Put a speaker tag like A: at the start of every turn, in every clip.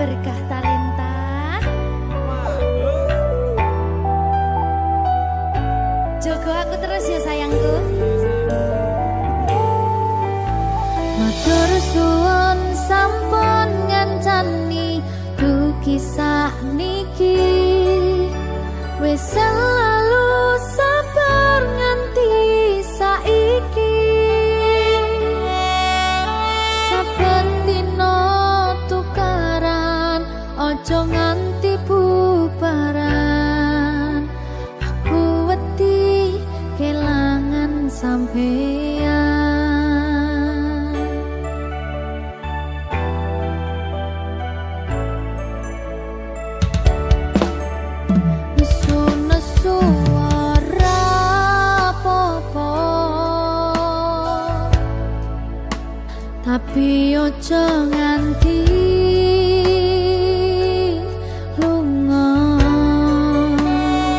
A: berkah talenta. Jogo aku terus ya sayangku. Matur suwun sampun ngancani dugi sakniki. Wis selalu sabar nganti saiki. Saben dina tukaran ojo nganti bubaran. Aku wedi kelangan sampeyan. Tapi ojo nganti lunga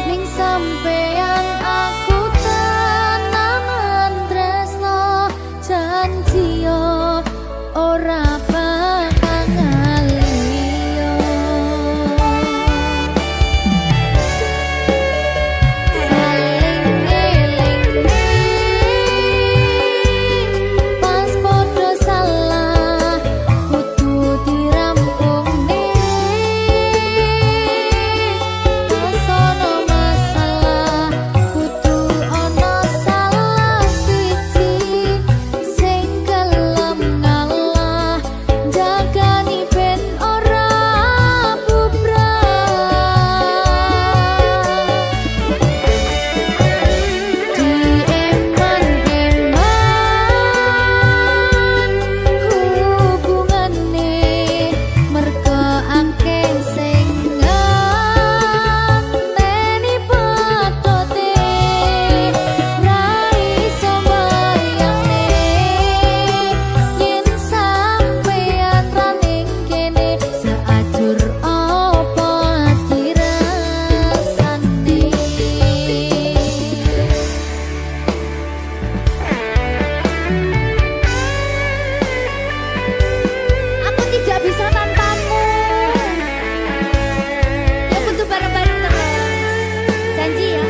A: ning sampeyan aku tenanan tresno janji yo ora bakal ngaliyo. Saling ngelingi pas podo salah kudu dirampung nih. Sono masalah kudu ono salah siji sing gelem ngalah jagani ben ora bubrah. Dieman-eman hubungane merga akeh sing ngenteni patote ra iso mbayangne yen sampeyan ra ning kene seajur apa dirasane. Aku tidak bisa tanpamu. Ya butuh bareng-bareng terus. Janji ya.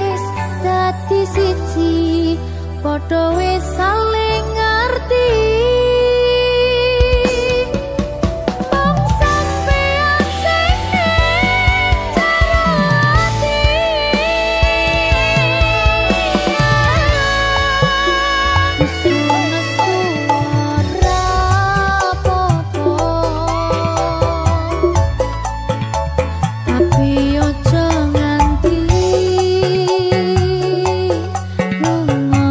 A: Wis dadi siji, padha wis saling ngerti. Wong sampeyan sing ning jero ati. Nesu-nesu ora apa-apa. Tapi ojo nganti lunga.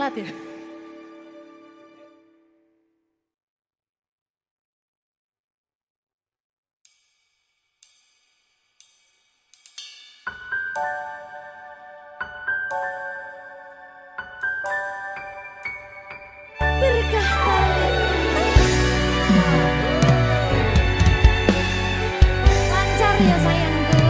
B: telat ya.
A: Berkah talenta. Lancar ya sayangku.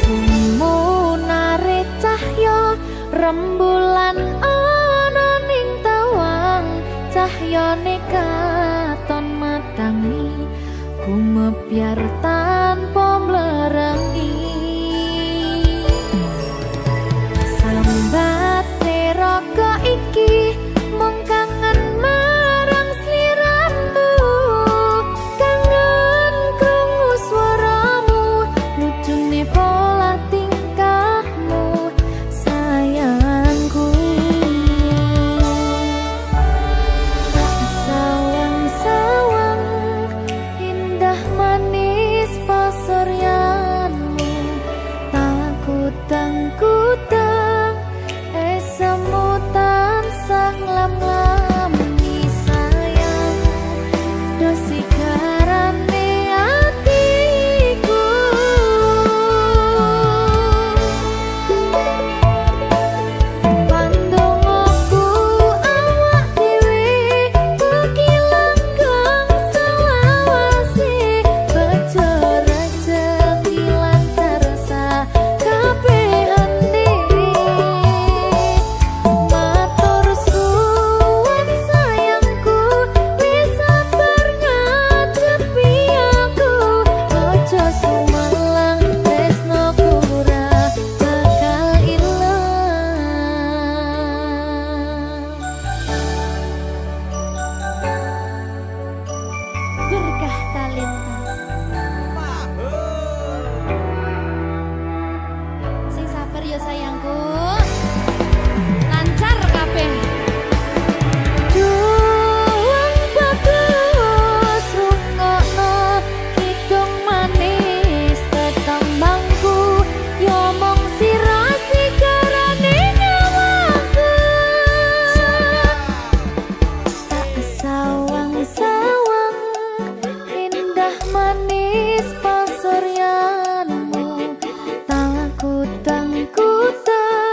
C: Sumunare cahya rembulan ana ning tawang, cahyane katon madangi gumebyar tanpa mlerengi. Sambate raga iki mung kangen marang sliramu, kangen krungu swaramu, lucune pola tingkahmu sayangku. Sawang-sawang indah manis pasuryanmu, takutang-kutang esamu tansah nglam-nglami sayang, dosi karane atiku. Pandongoku awak dhewe mugi langgeng selawase, bejo rejeki lancar sakabehane. Matur suwun sayangku, wis sabar ngadepi aku, ojo sumelang tresnoku ora bakal ilang.
A: Berkah talenta. Sing sabar ya sayangku. Lancar kabeh.
C: Juang bagus rungokno kidung manis tetembangku, yo mong sira sigarane nyawaku. Tak sawang-sawang indah manis pasuryanmu, takutang-kutang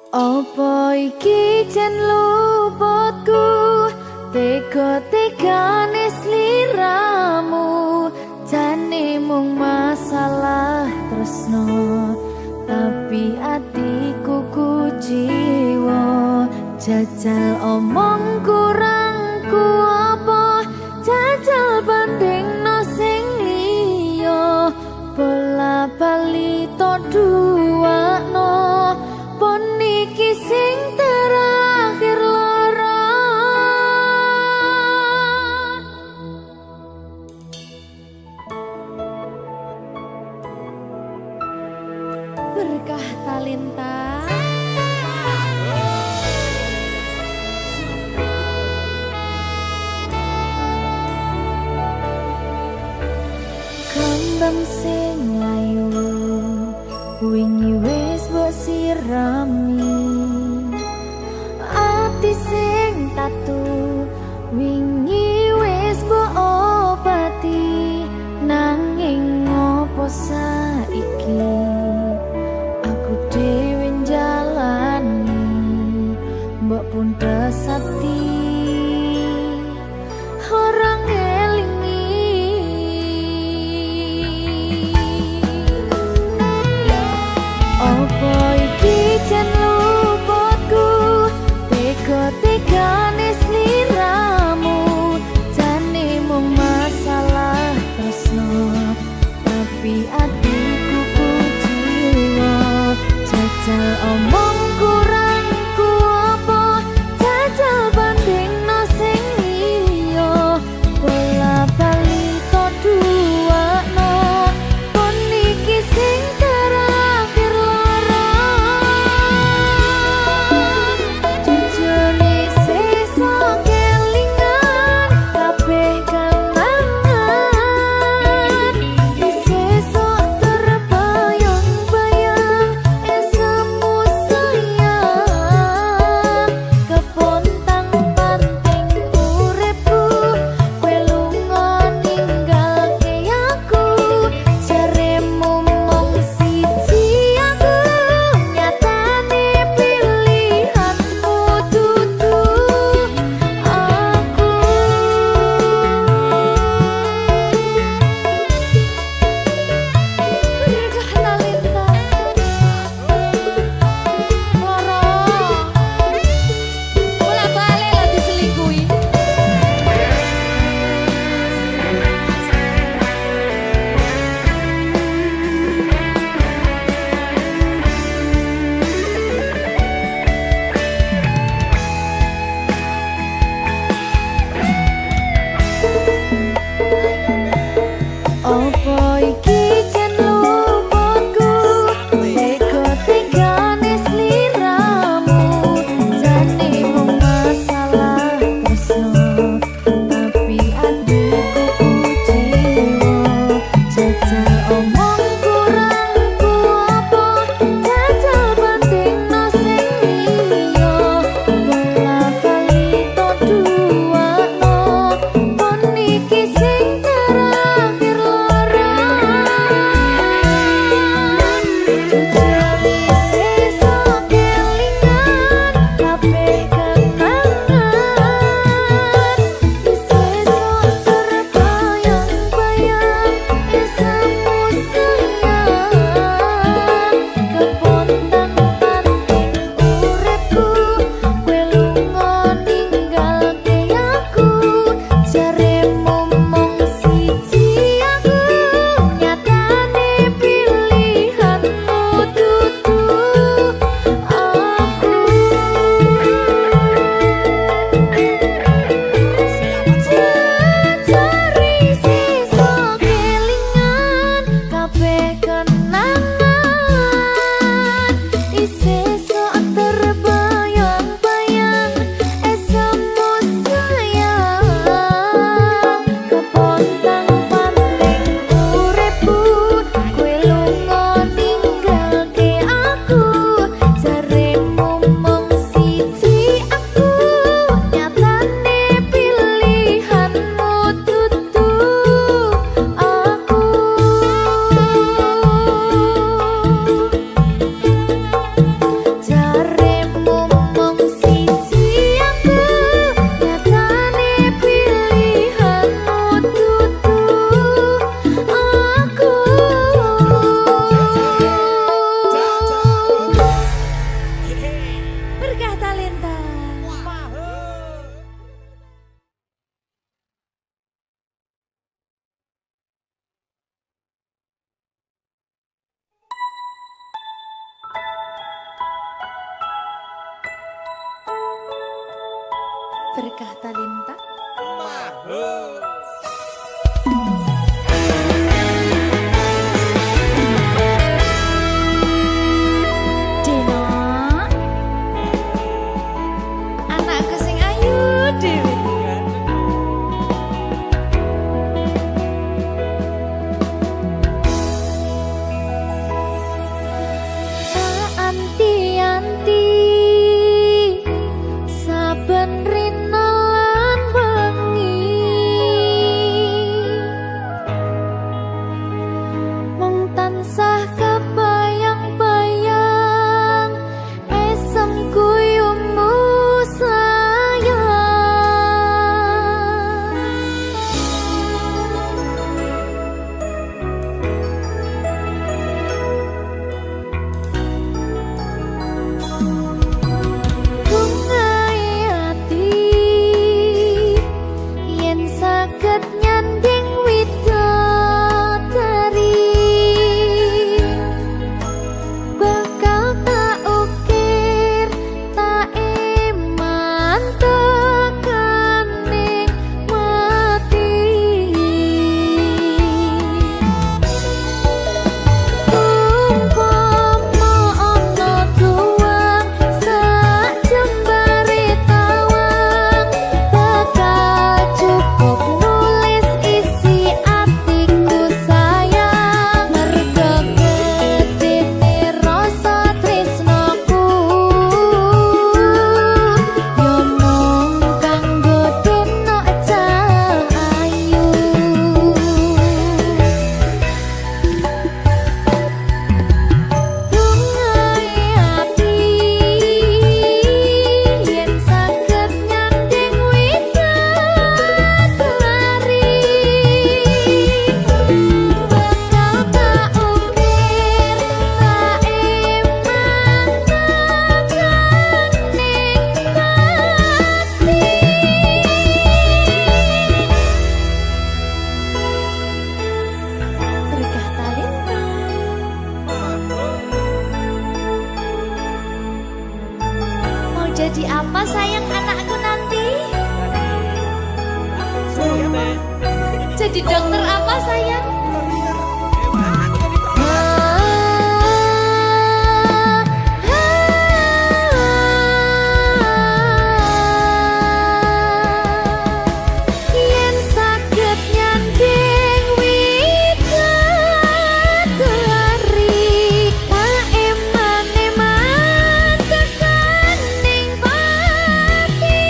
C: Apa iki jen luputku, tega-tegane sliramu, jane mung masalah tresno, tapi atiku kuciwa. Jajal omong kurangku apa, jajal bandingno sing liya, bola bali to duwakno, pon iki sing terakhir lara. Berkah talenta. Kembang sing layu wingi wis mbok sirami, ati sing tatu wingi wis mbok obati, nanging ngopo saiki aku dhewe njalani mbok pun pesati orang jen luputku, tega-tegane sliramu, jane mung masalah tresno, tapi atiku kuciwa. Jajal omong kurangku apa, jajal bandingno sing liya, bola bali to duwakno, pon iki sing terakhir lara. Berkah talenta. Dino, anakku sing ayu dhewe. Anti-anti saben rina lan wengi mung tansah kebayang-bayang esem guyumu sayang. Bungai ati yen saged nyanding widodari bakal tak ukir tak iman tekaning mati. Umpama ana tuwang sak jembare tawang bakal cukup nulis isi atiku sayang merga gedene rasa tresnaku yo mung kanggo deno cahayu. Bungai ati yen saged nyanding widodari bakal tak ukir tak iman tekaning mati. Berkah talenta. Mau jadi apa sayang anakku nanti? Jadi dokter apa sayang? Yen saged nyanding widodari tak iman-iman tekaning pati.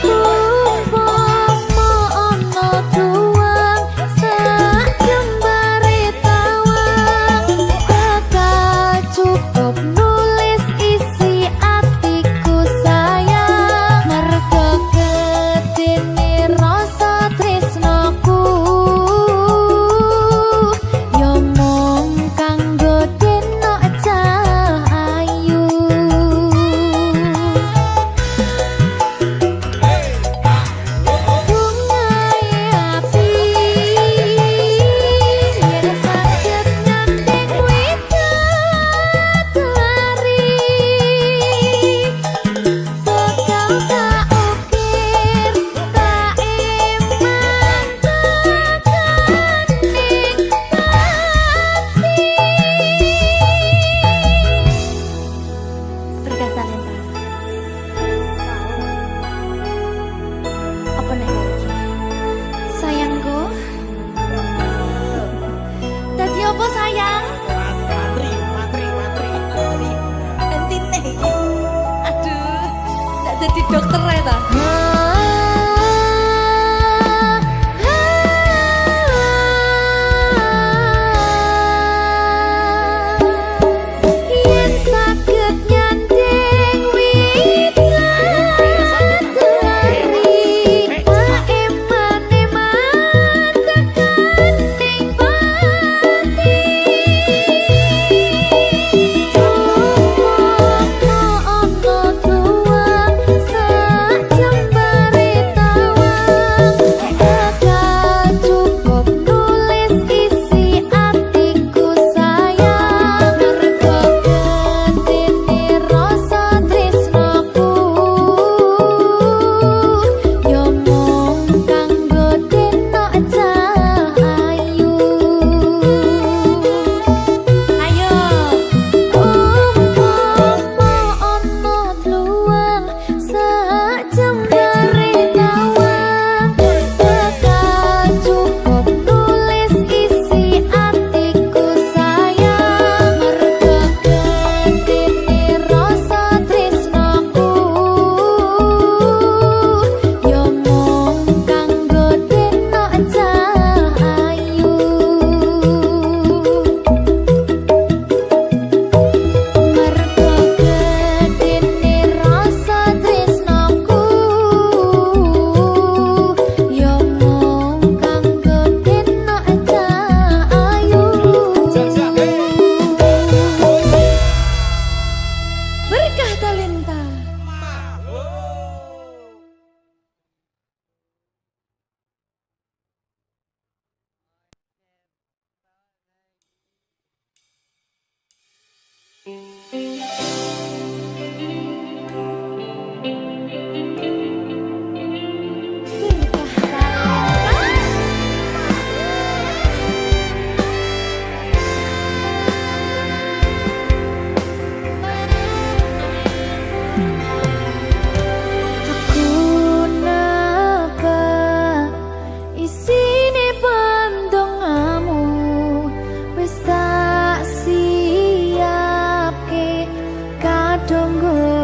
C: Umpama ana tuwang sak jembare tawang bakal cukup nulis isi atiku sayang merga gedene rasa tresnaku yo mung kanggo deno cahayu. Bungai ati yen saged nyanding widodari bakal tak ukir tak iman tekaning mati. Berkah talenta. Apa nih lagi? Sayangku. Dadi apa sayang? Entine iki. Aduh, ndak dadi dokter ya ta? Yen saged nyanding widodari tak iman-iman tekaning pati. Umpama ana tuwang sak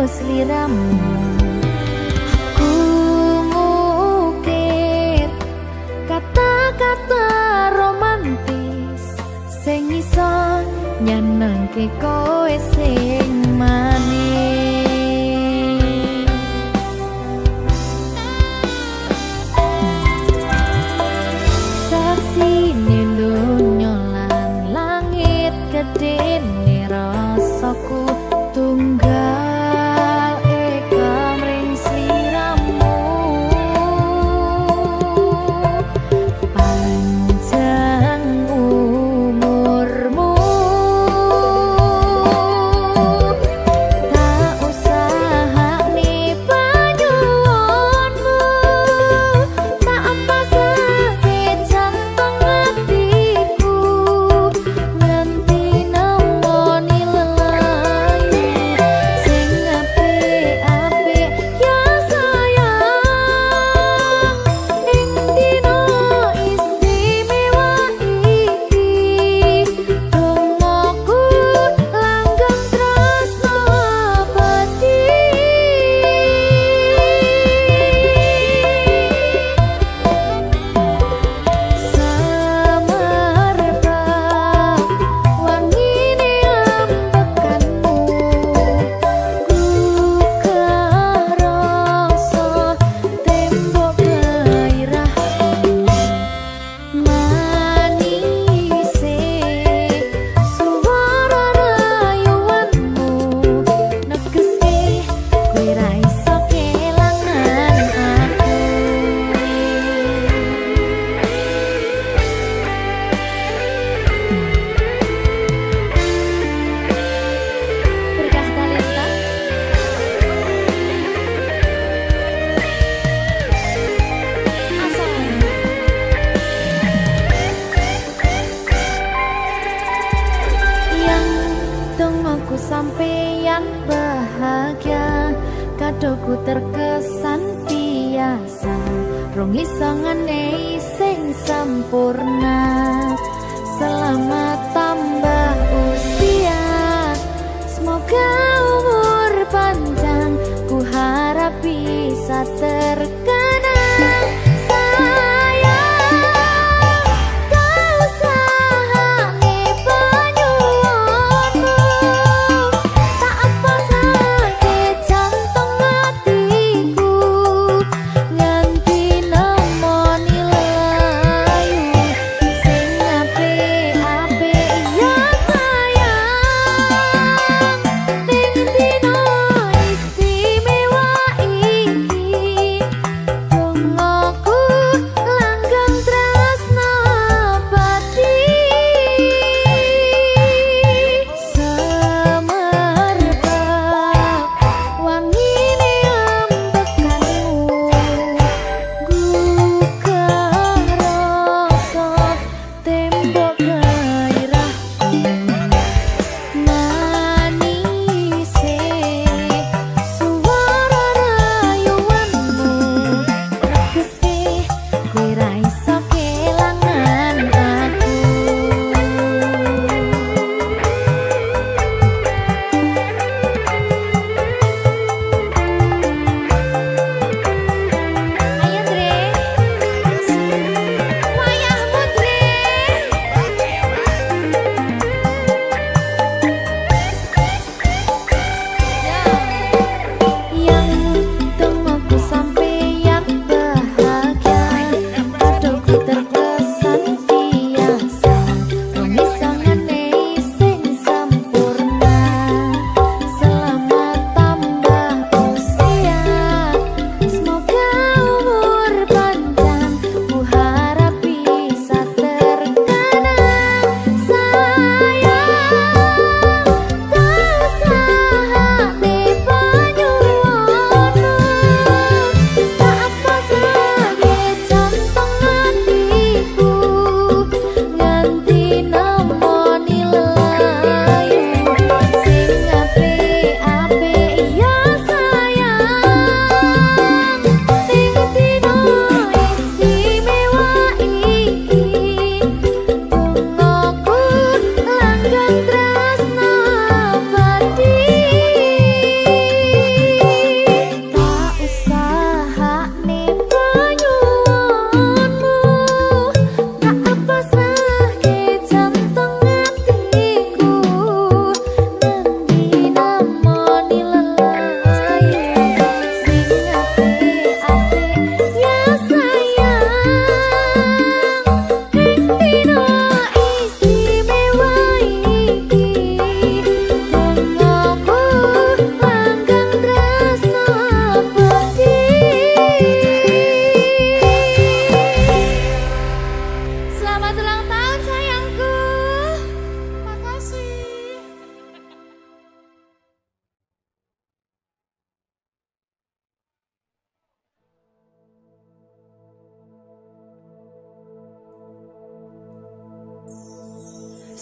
A: Sliramu aku ngukir kata-kata romantis sing iso nyenengke kowe sing manis. Saksine donya lan langit gedene rasaku tunggal sampeyan bahagia kadoku terkesan biasa rong iso ngenei sing sempurna. Selamat tambah usia, semoga umur panjang, ku harap bisa terkenang. Yes.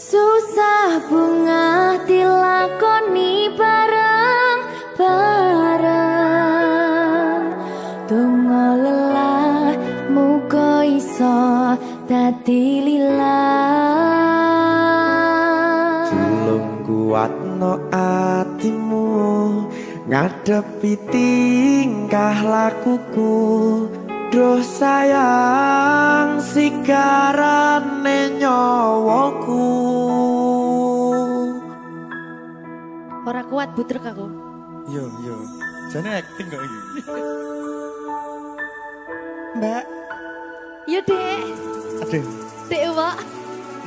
A: Susah bunga dilakoni bareng-bareng. Donga lelah muga iso dadi lillah.
B: Tulung kuatno atimu ngadepi tingkah lakuku. Duh sayang sigarane nyawaku.
C: Ora kuat butrek aku.
D: Yo, jane acting kok iki. Mbak,
C: Yo Dek.
D: aduh,
C: Dek Wak.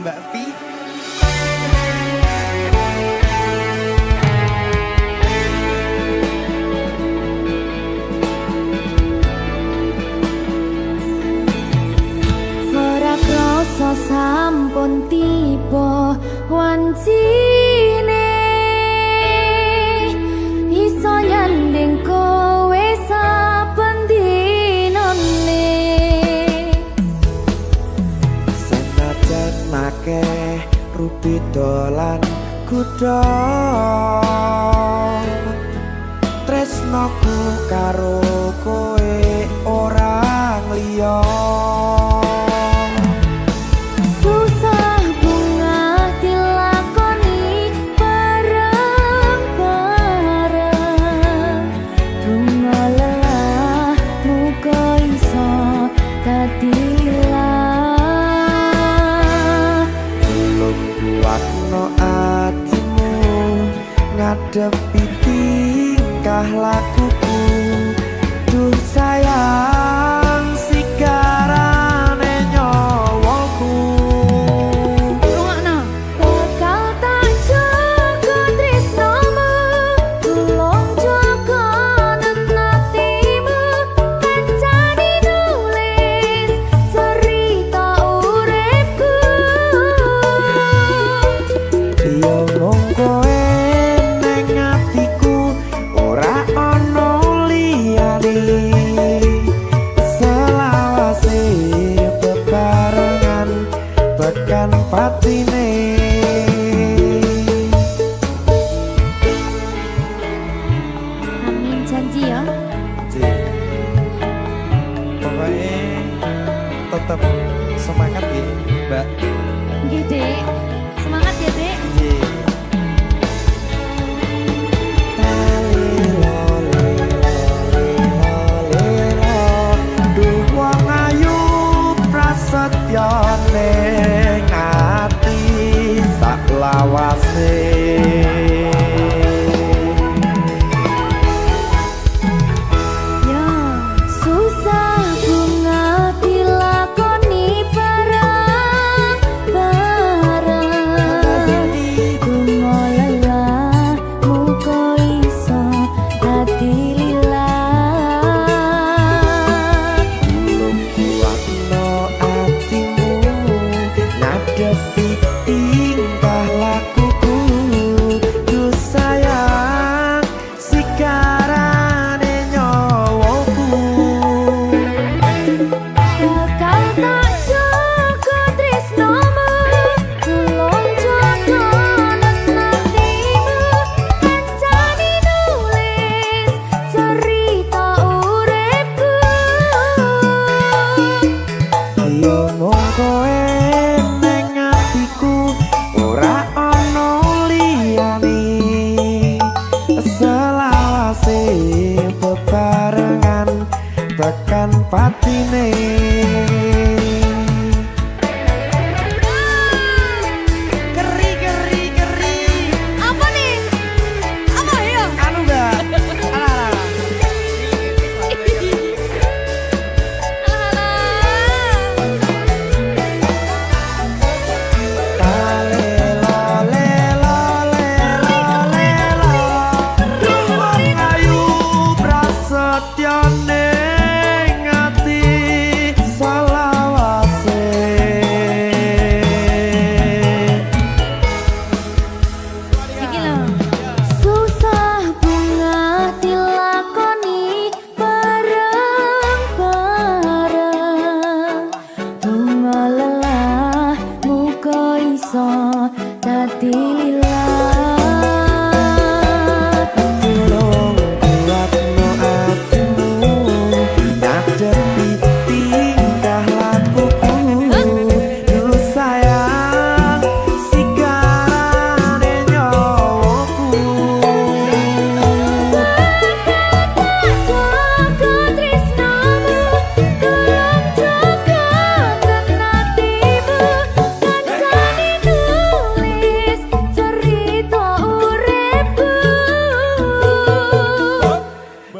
D: Mbak Pi.
A: Ora krasa sampun tiba wancine iso nyanding kowe saben dinane.
B: Senajan akeh rupi dolan kuda, tresnoku karo kowe orang liya.
A: Susah bunga dilakoni bareng-bareng. Donga lelah muga iso dadi lillah.
B: Tulung kuatno atimu ngadepi tingkah lakuku. Duh sayang sigarane nyawaku.
C: Rungokno.
A: Bakal tak jaga tresnomu, tulung jaga nenatimu. Kancani nulis cerita uripku.
B: Yo mung kowe ning atiku, ora ana liyane.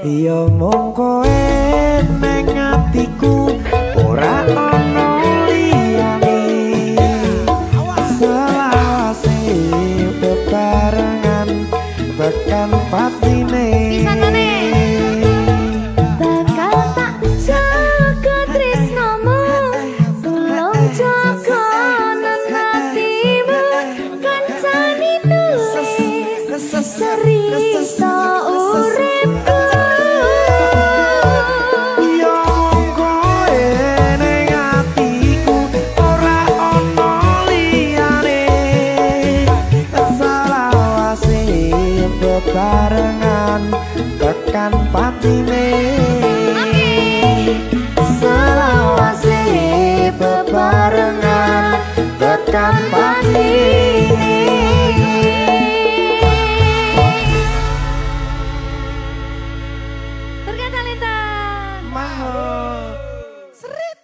B: Yo mung kowe ning atiku ora ono liyane selawase bebarengan tekan patine
A: Bakal tak jaga tresnomu Tolong jaga hatimu Kancani nulis cerita uripku
B: Yo mung kowe ning atiku ora ono liyane selawase bebarengan tekan patine selawase bebarengan tekan patine
A: Berkat Talenta
B: mahal seret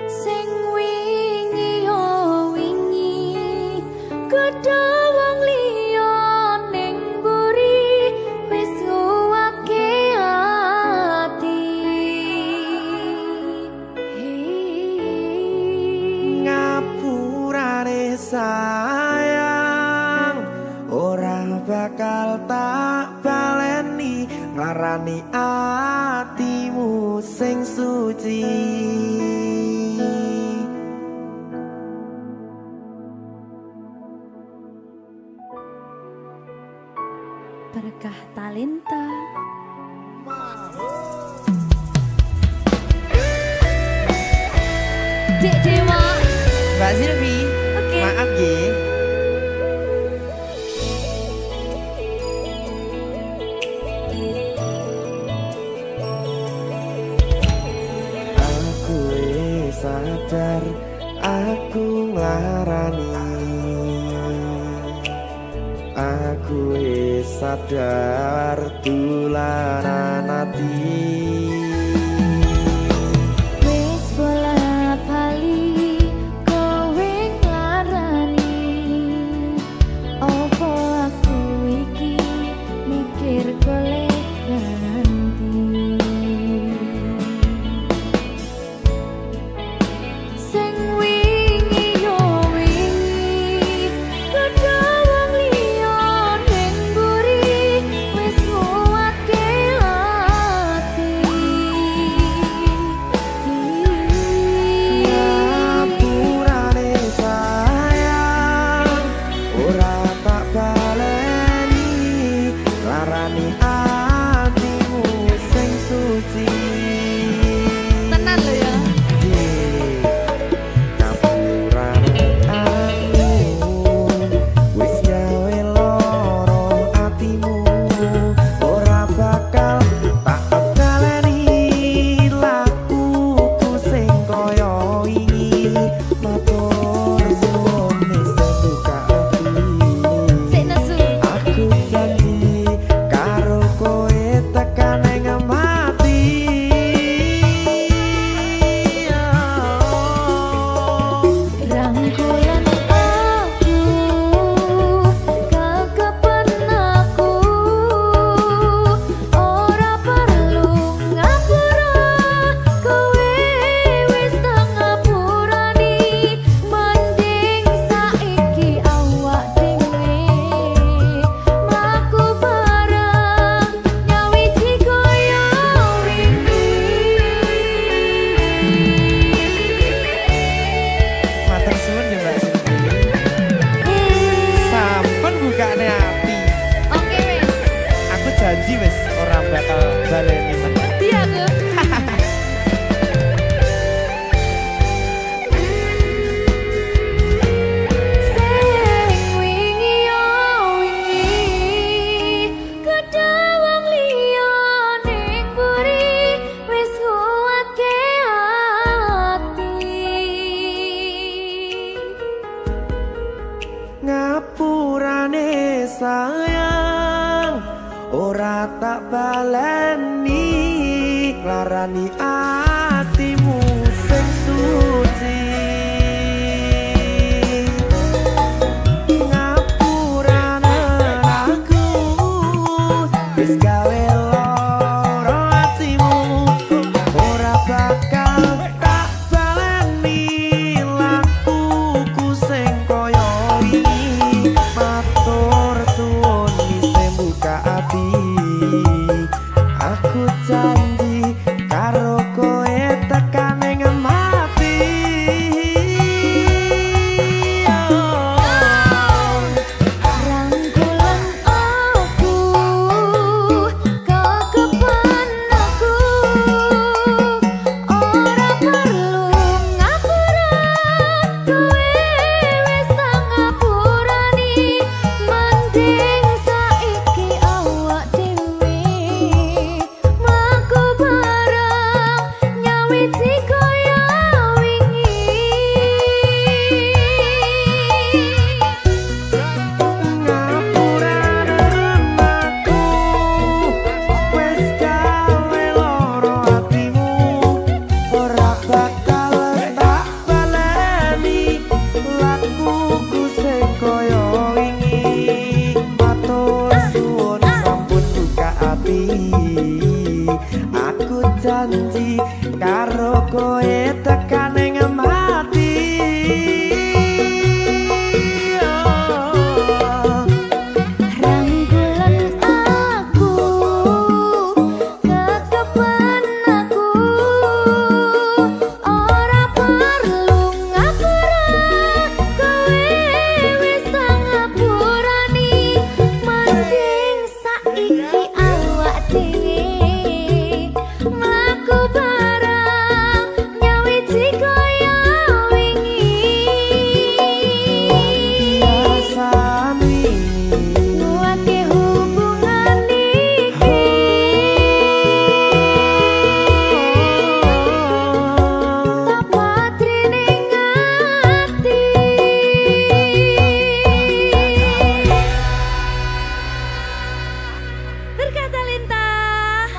A: Sing wingi yo wingi Kudu wong liya ning mburi Wis nguwake ati
B: ngapurane sayang ora bakal tak baleni nglarani atimu sing suci
A: Berkah Talenta Dek Dewa
D: Mbak Silvi,
A: Oke.
D: maaf ye.
B: aku wis sadar aku nglarani aku wis sadar tulanan ati
A: Wis bola bali kowe nglarani Opo aku iki mikir golek ganti Sing wingi yo wingi Kudu wong liya ning mburi Wis nguwake ati
B: ngapurane sayang ora tak baleni larani atimu sing suci
C: Tenan lho ya.
B: ngapurane aku wis gawe loro atimu ora bakal tak baleni lakuku sing kaya wingi matur suwun wis buka ati
A: Sik nesu
B: aku janji karo kowe tekan ing mati
A: Rangkulan aku Kekapan aku Ora perlu ngapura Kowe wis tak ngapurani Mending saiki awak dhewe Mlaku bareng nyawiji kaya
D: Matur suwun ya Mbak Silvi. Sampun bukane ati.
A: Oke wis
D: Aku janji wis ora bakal baleni meneh.
A: Dia aku Sing wingi yo wingi Kudu wong liya ning mburi Wis nguwake ati
B: ngapurane sayang ora tak baleni tekan ing mati.
A: Rangkulan aku, kekepen aku, ora perlu ngapura, kowe wis tak ngapurani. Mending saiki awak dhewe mlaku bareng nyawiji kaya wingi.
B: Biasane
A: Nguatke hubungan iki. Tak patri ning ati. Berkata Lintah.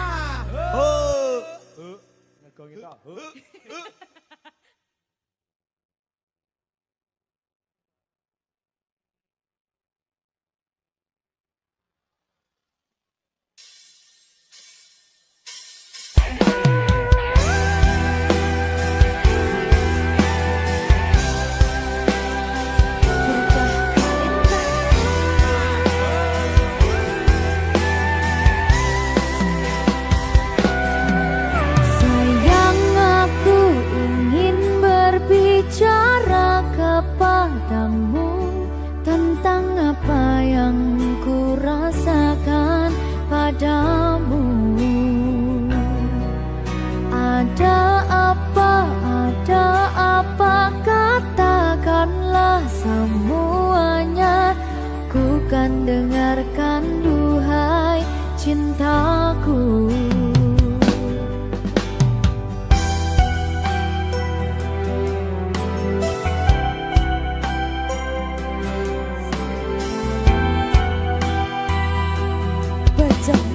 A: Sayang, aku ingin berbicara kepadamu tentang apa yang ku rasakan padamu. Ada apa, katakanlah semuanya. Ku kan dengarkan, duhai cintaku. Bajang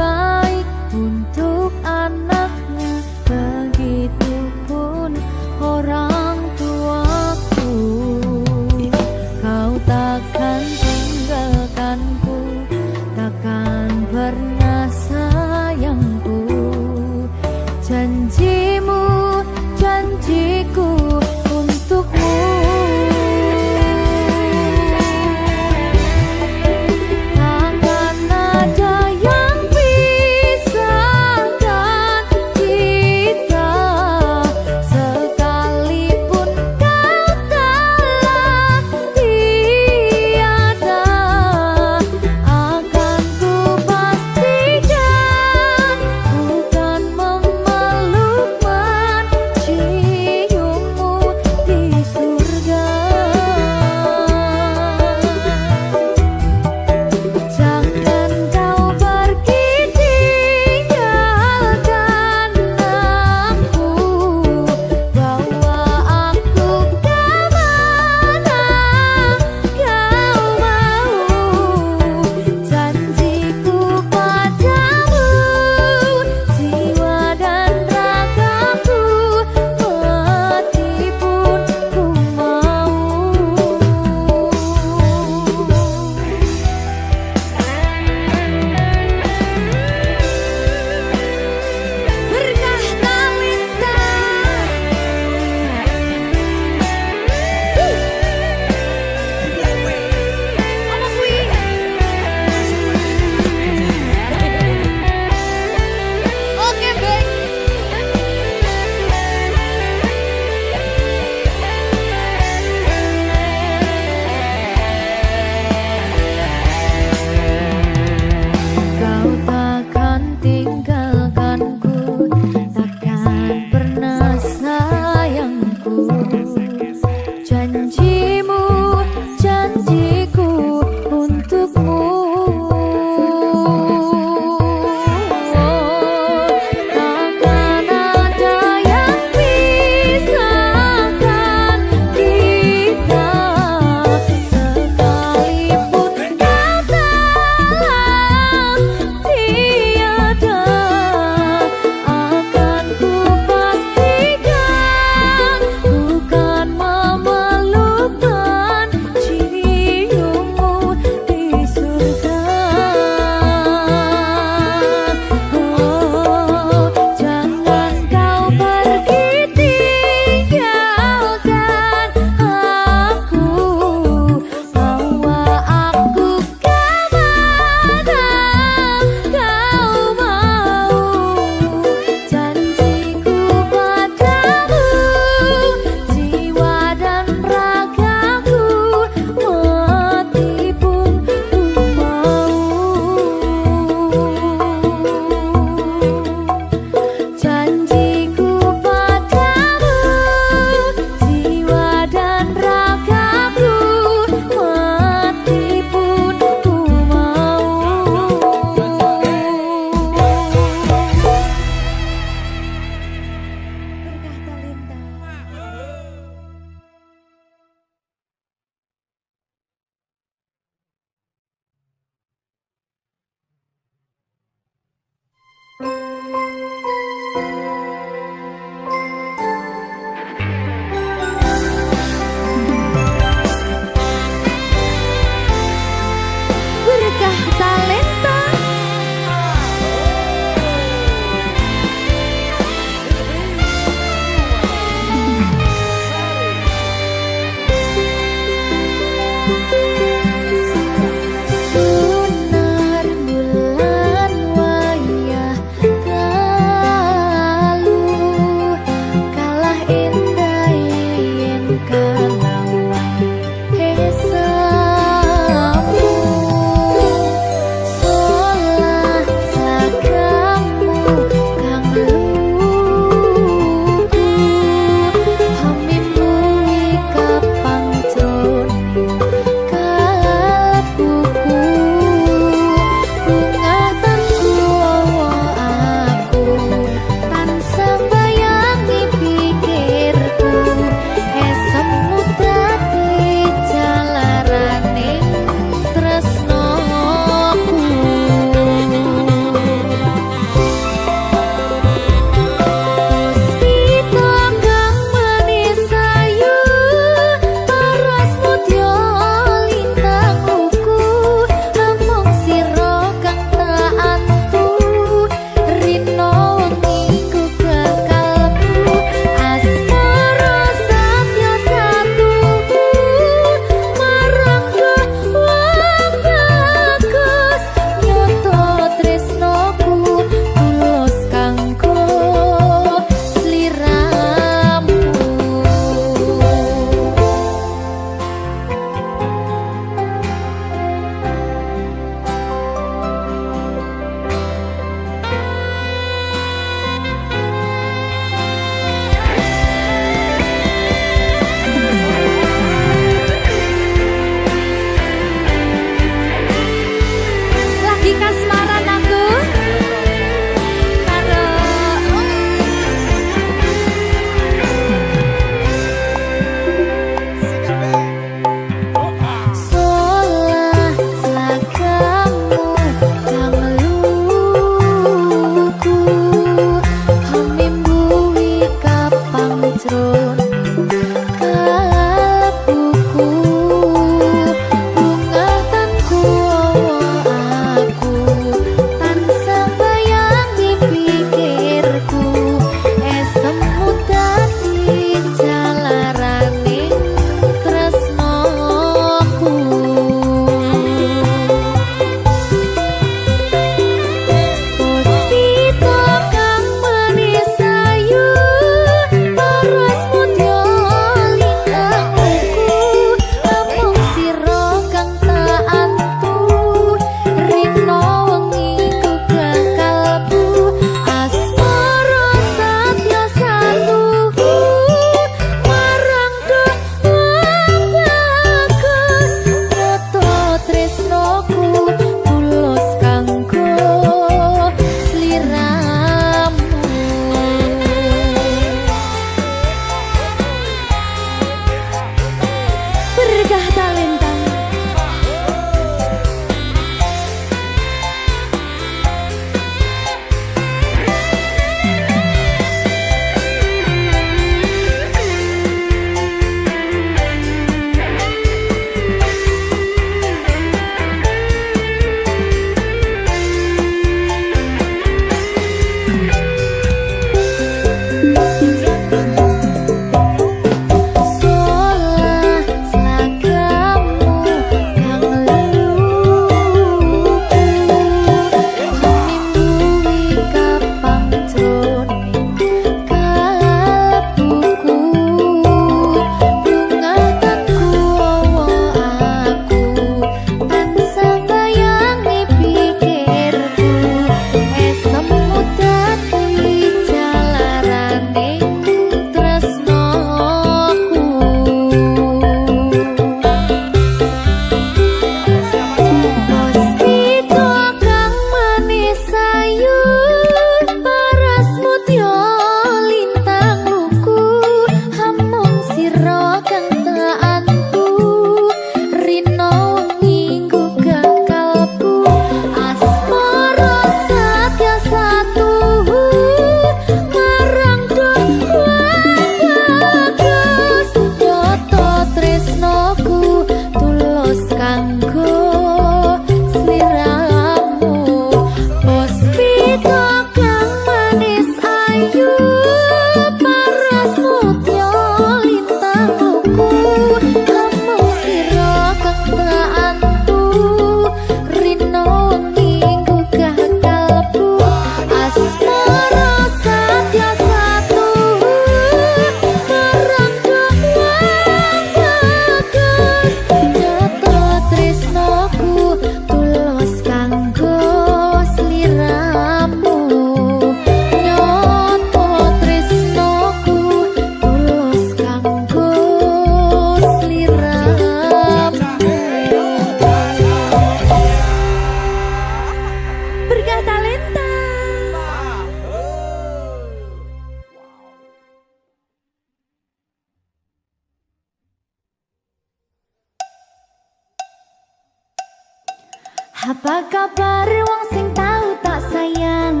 A: Apa kabar wong sing tahu tak sayang?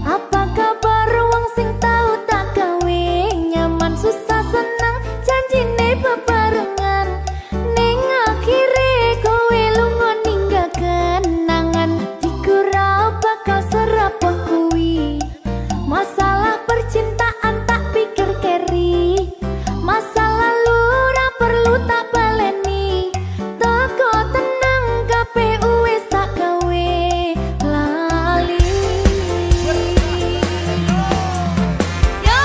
A: Apa kabar wong sing tahu tak gawe? Nyaman susah senang janjine bebarengan. Ning akhire kowe lunga ninggal kenangan. Hatiku ra bakal serapuh kuwi. Masalah percintaan tak pikir keri. Masa lalu ra perlu tak baleni. Toko tenang KPU wis tak gawe lali. Yo.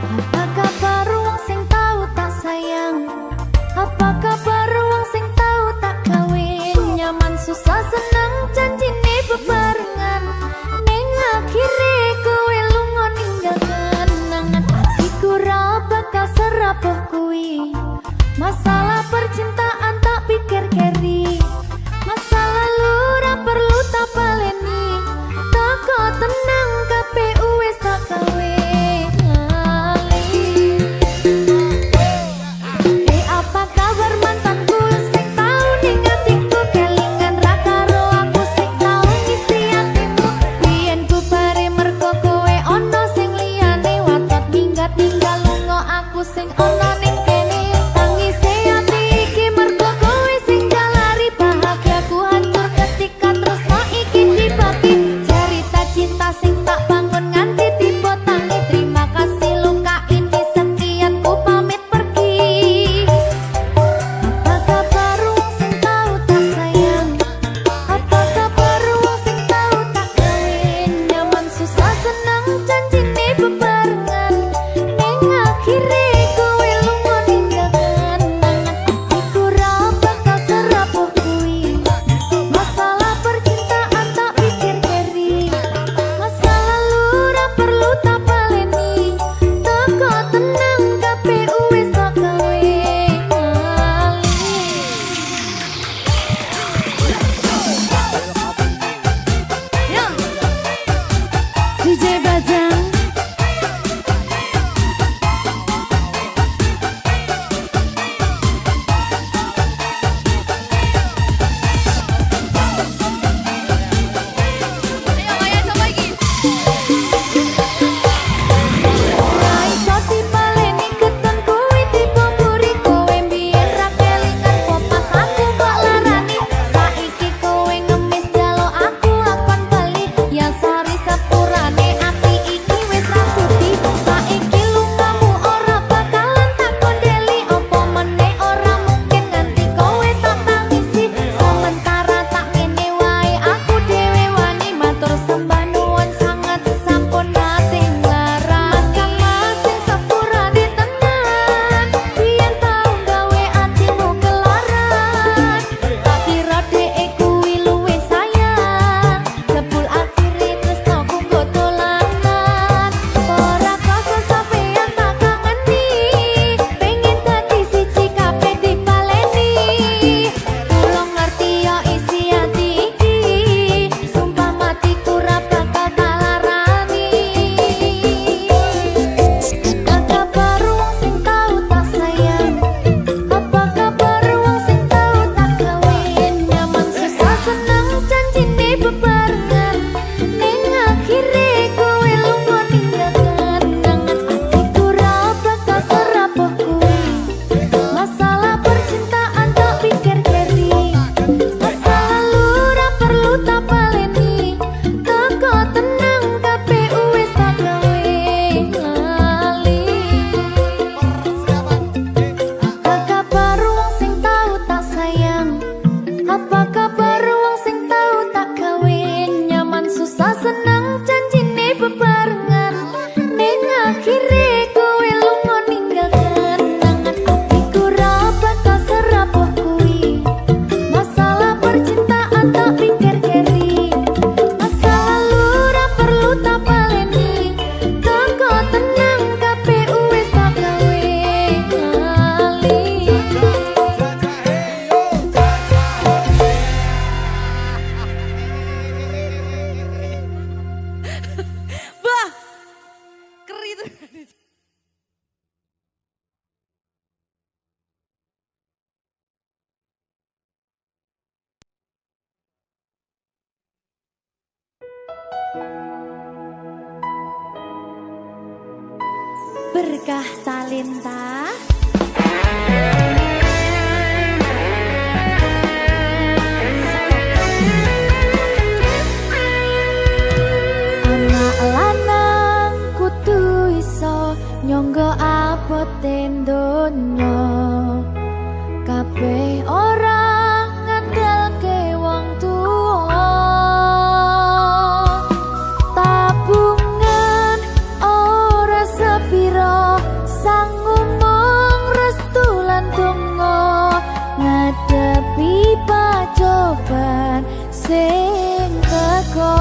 A: Apa kabar wong sing tahu tak sayang? Apa kabar wong sing tahu tak kawin? Nyaman susah senang janjine bebarengan. Ning akhire kowe lunga ninggal kenangan. Hatiku ra bakal serapuh kuwi. Masalah percintaan tak pikir keri. Masa lalu ra perlu tak baleni. Toko tenang KPU wis tak gawe lali. Apa kabar mantanku sing tau ning atiku? Kelingan ra karo aku sing tau ngisi atimu. Biyen ku bare mergo kowe ono sing liyane. Watot tinggal lunga aku sing ono ning kene. Tangise ati iki berkah talenta. Anak lanang kudu iso nyangga abote donya, kabeh ora ngandalke wong tuwa. Tabungan ora sepiro, sanggup mung restu lan donga, ngadepi pacoban sing teko.